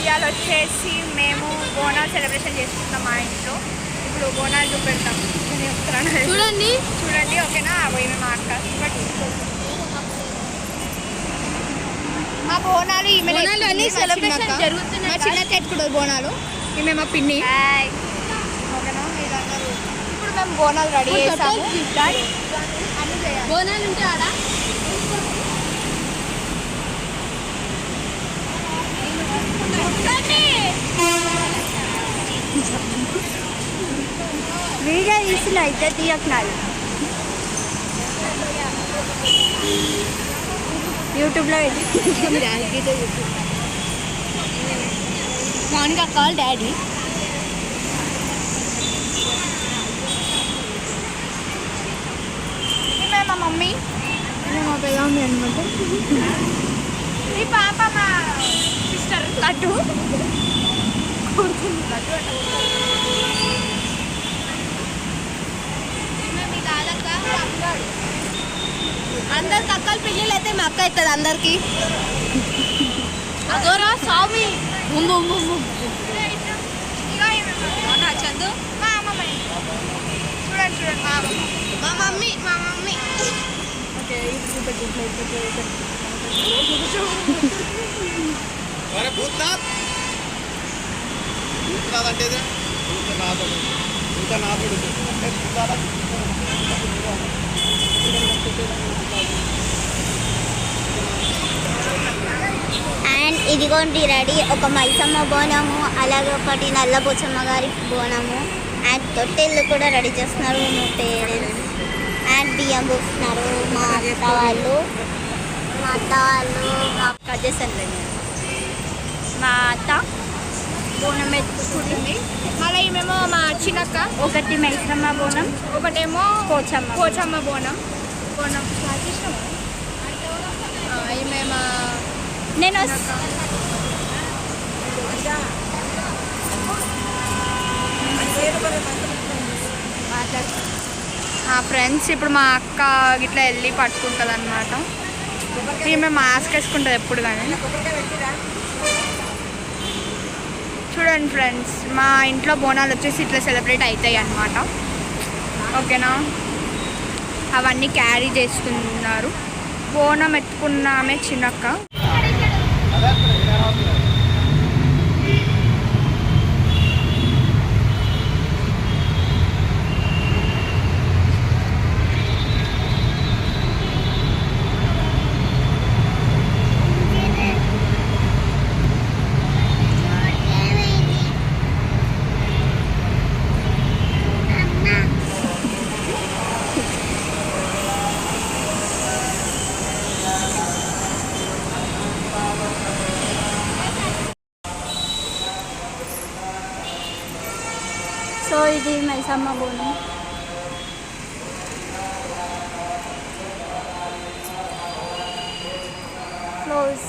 ఇవాళ వచ్చేసి మేము బోనాలు సెలబ్రేషన్ చేసుకుంటాం మా ఇంట్లో. ఇప్పుడు బోనాలు చూపెడతాం. చూడండి చూడండి, ఓకేనా? పోయి మా అక్క మా బోనాలు అన్ని సెలబ్రేషన్ జరుగుతున్నాయి. మా చిన్నక్క ఎత్తుకుంటుంది బోనాలు, ఈమె మా పిన్ని. ఓకేనా? వీళ్ళందరూ ఇప్పుడు మేము బోనాలు రెడీ చేస్తాము. అన్ని చేయాలి. బోనాలు ఉంటే ఆడ వీడియో తీసిన అయితే తీయకున్నారు. యూట్యూబ్లో మౌనిక కాల్ డాడీ. మా మమ్మీ, మా పెద్దమమ్మీ అనమాట. ఈ పాప మా సిస్టర్ లడ్డు. అందరికి అక్కలు పిల్లలు అయితే మా అక్క అవుతుంది అందరికి. అదోరా స్వామి చందు. మా అమ్మమ్మ చూడండి చూడండి, మా మమ్మీ మా మమ్మీ. అండ్ ఇదిగోండి రెడీ ఒక మైసమ్మ బోనము, అలాగే ఒకటి నల్లబోచమ్మ గారి బోనము. అండ్ తొట్టెళ్ళు కూడా రెడీ చేస్తున్నారు మా పేరెంట్స్. అండ్ బియ్యం పోస్తున్నారు మా అత్త వాళ్ళు. మా కజెసన్లు. మా అత్త బోనం ఎత్తుకుంటుంది. మళ్ళీ మేము మా చిన్నక్క ఒకటి మైసమ్మ బోనం, ఒకటేమో పోచమ్మ బోనం. మేము నేను ఫ్రెండ్స్ ఇప్పుడు మా అక్క ఇట్లా వెళ్ళి పట్టుకుంటుంది అనమాట. ఈమె మాస్క్ వేసుకుంటుంది ఎప్పుడు కానీ. చూడండి ఫ్రెండ్స్, మా ఇంట్లో బోనాలు వచ్చేసి ఇట్లా సెలబ్రేట్ అవుతాయి అన్నమాట. ఓకేనా? అవన్నీ క్యారీ చేస్తున్నారు. బోనం ఎత్తుకున్నామే చిన్నక్క. సో ఇది మైసమ్మ బోనం. క్లోజ్.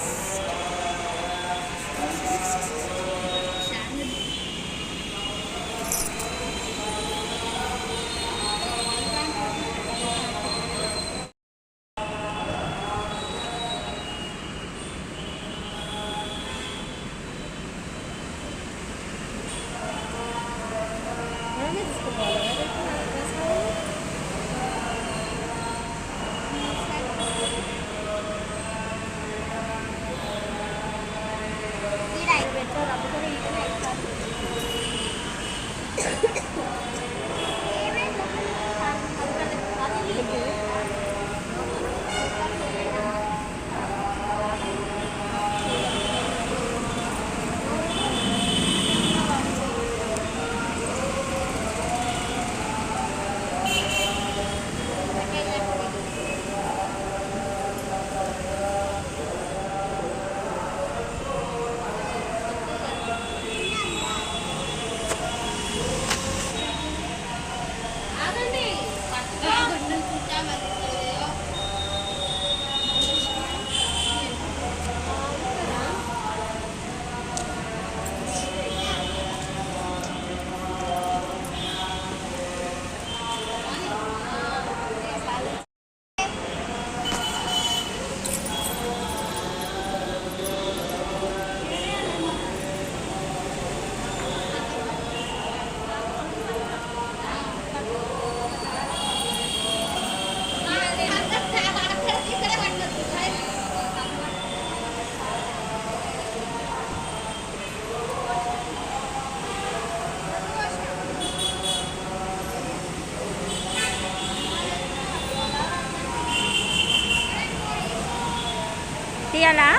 తినాలా?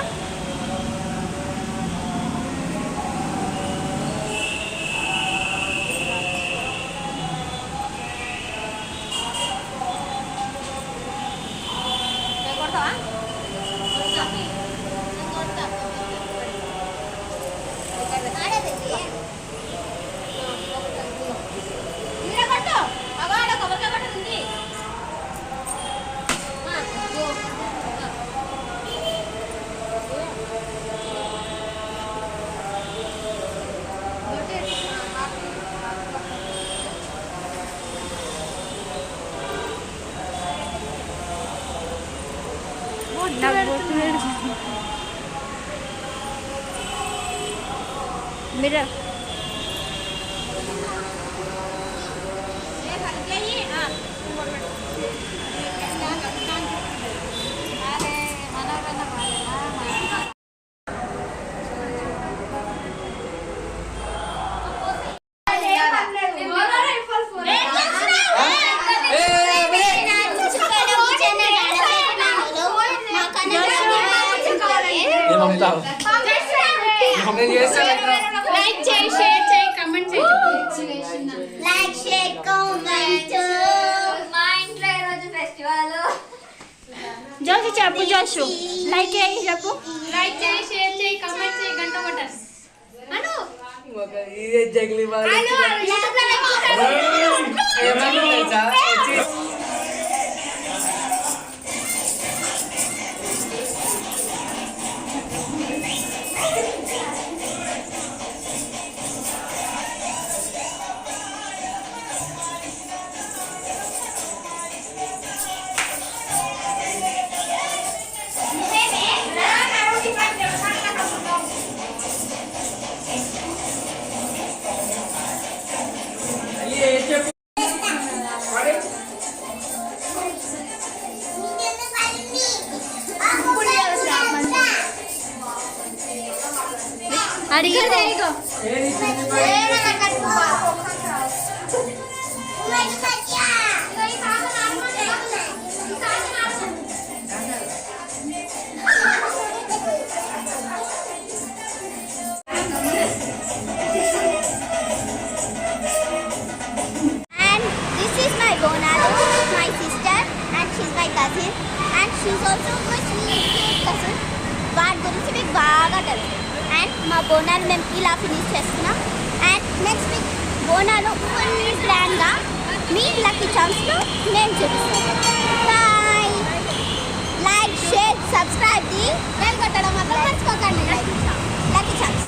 మీరు లైక్ చేయి, షేర్ చేయి, కమెంట్ చేయి. Like share comment. మా ఇంట్లో ఈరోజు ఫెస్టివల్. జోషు చెప్పు, జోషు లైక్ చేయి చెప్పు. లైక్ చేయి, షేర్ చేయి, కమెంట్ చేయి, గంట కొట్టండి. అను ఇదే జగలి వాళ్ళు అడిగేదేగో And this is my Bonalu, my sister, and she's my cousin, and she's also my sweet cousin. వాటి గురించి మీకు బాగా తెలుసు. అండ్ మా బోనాలు మేము ఇలా ఫినిష్ చేస్తున్నాం. And next week Bonalu full గ్రాండ్గా మీ లక్కీ ఛాన్స్లో